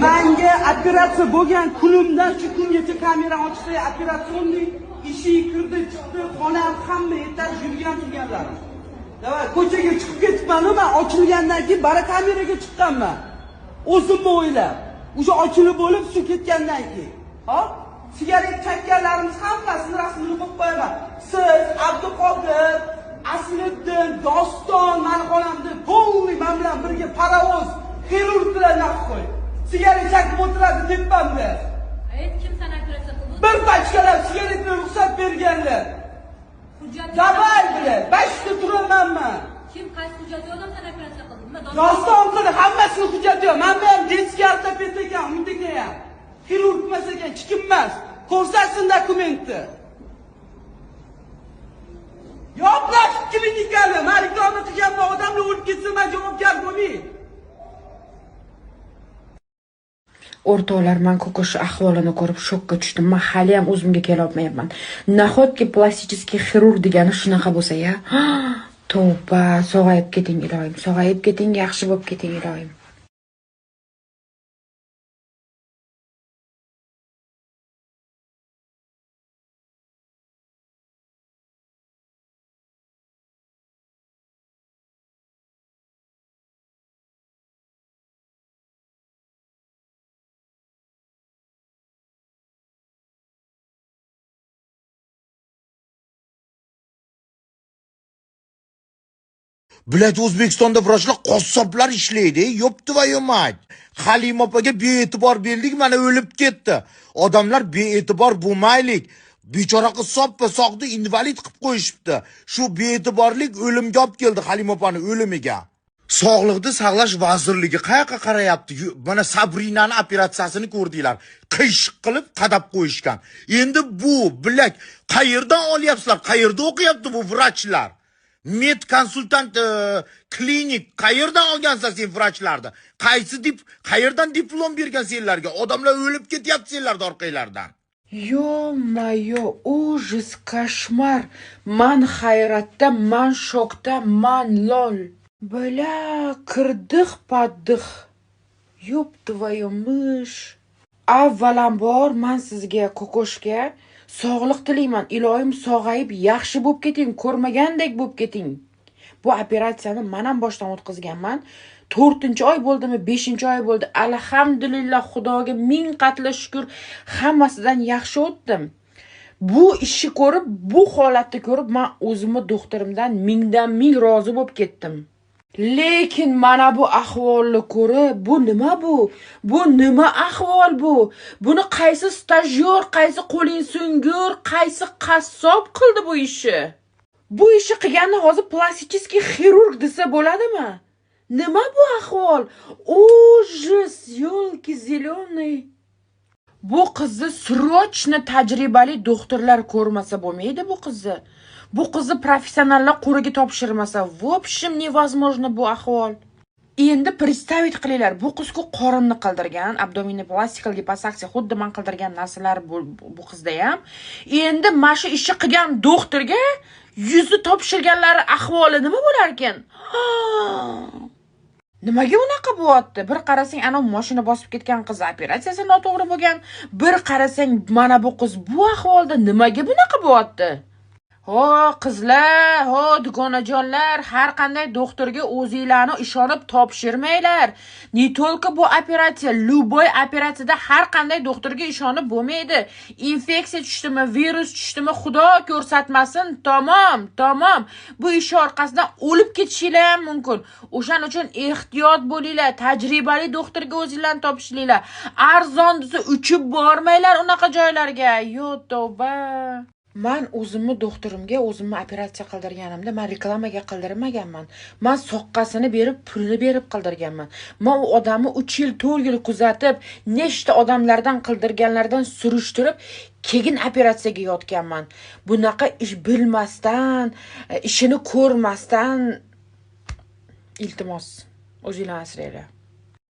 Menga operatsiya bo'lgan kunimdan shu kungacha kamera ochsa, operatsiyonning eshigi kirdi, chiqdi, xonam hamma yetar yurgan turganlar. Davay, ko'chaga chiqib ketibman, men ochilgandan keyin bara kameraga chiqqanman. O'zimni o'ylab, o'sha ochilib bo'lib shu ketgandan keyin. Hop? Sigaret chekkanlarimiz hammasini rasmini qo'yib qo'yaman. Siz, Abduqodir, Asliddin, Doston, mani xonamda polni men bilan birga parovoz, xirurglar naqd qo'y. Sigaret chekib o'tiradi tepamda. Kim sana operatsiya qildi? Bir pachkalab sigaretni ruxsat berganlar. Hujjat Davay bilan 5 ta turamanman. Kim qaysi hujjat yordam sana operatsiya qildi? Doston qildi, hammasini hujjati yo'q. Men ham disk ortoped ekan, undagi ham. Xirurg emas ekan, hech kim emas. Ko'rsatsin dokumentni. Yo'qlash klinikani, men reklama qilganman, odamlar o'lib ketsa men javobgar bo'lmayman. O'rtoqlar, men ko'kosh ahvolini ko'rib shokka tushdim. Men hali ham o'zimga kela olmayapman. Nahotki plasticheskiy xirurg degani shunaqa bo'lsa-ya? Tavba, sog'ayib keting iloyim, sog'ayib keting, yaxshi bo'lib keting iloyim. Bilat O'zbekistonda vrachlar qassoblar ishlaydi, yopti va yo'mat. Halima opaga bee'tibor berdik, mana o'lib ketdi. Odamlar bee'tibor bo'lmaylik. Bechora qiz soppa sog'di invalid qilib qo'yishibdi. Shu bee'tiborlik o'limga olib keldi Halima opani o'limiga. Sog'liqni saqlash vazirligi qayoqqa qarayapti? Mana Sabrinani operatsiyasini ko'rdinglar. Qiyshiq qilib qadab qo'yishgan. Endi bu bilak qayerdan olyapsizlar? Qayerda o'qiyapti bu vrachlar? Med konsultant klinik qayerdan olgansan sen vrachlarni? Qayerdan diplom bergan senlarga? Odamlar o'lib ketyapti senlarning orqanglardan. Yo-mayo, ужас, koshmar. Man hayratda, man shokda, man lol. Bala kirdiq paddiq. Yop твою mysh. Avvalambor men sizga kokoshga sog'liq tilayman. Iloyim sog'ayib yaxshi bo'lib keting, ko'rmagandek bo'lib keting. Bu operatsiyani men ham boshdan o'tkazganman. 4-oy bo'ldimi, 5-oy bo'ldi. Alhamdulillah, Xudoga ming qatla shukr, hammasidan yaxshi o'tdim. Bu ishni ko'rib, bu holatni ko'rib, men o'zimni doktorimdan mingdan ming rozi bo'lib ketdim. Lekin mana bu ahvolni ko'rib, bu nima bu? Bu nima ahvol bu? Buni qaysi stajyor, qaysi qo'ling so'ngur, qaysi qassob qildi bu ishni? Bu ishni qilganni hozir plasticheskiy xirurg desa bo'ladimi? Nima bu ahvol? Ужас, ёлки зеленые. Bu qizni srochno tajribali doktorlar ko'rmasa bo'lmaydi bu qizni. Bu qizni professionallar qo'riga topshirmasa, в общем, невозможно bu ahvol. Endi представить qilinglar, bu qiz-ku qorinni qildirgan, abdominoplastikal liposaksiya xuddi men qildirgan narsalar bu qizda ham. Endi mana shu ishni qilgan doktorga yuzi topshirganlari ahvoli nima bo'lar ekan? Nimaga unaqa bo'lyapti? Bir qarasang ana mashina bosib ketgan qiz operatsiyasi noto'g'ri bo'lgan, bir qarasang mana bu qiz bu ahvolda nimaga bunaqa bo'lyapti? Ho qizlar, ho dugonajonlar, har qanday doktorga o'zinglarni ishonib topshirmanglar. Ne только bu operatsiya, любой operatsiyada har qanday doktorga ishonib bo'lmaydi. Infeksiya tushdimi, virus tushdimi, Xudo ko'rsatmasin. Tamom. Bu ish orqasidan o'lib ketishinglar ham mumkin. O'shaning uchun ehtiyot bo'linglar, tajribali doktorga o'zinglarni topshinglar. Arzon desa uchib bormanglar unaqa joylarga. Yo tavba. Men o'zimni doktorimga o'zimni operatsiya qildirganimda men reklamaga qildirmaganman. Men soqqasini berib, pulini berib qildirganman. Men u odamni 3 yil, 4 yil kuzatib, nechta odamlardan qildirganlardan surishtirib, keyin operatsiyaga yotganman. Bunaqa ish bilmasdan, ishini ko'rmasdan iltimos, o'zinglar asranglar.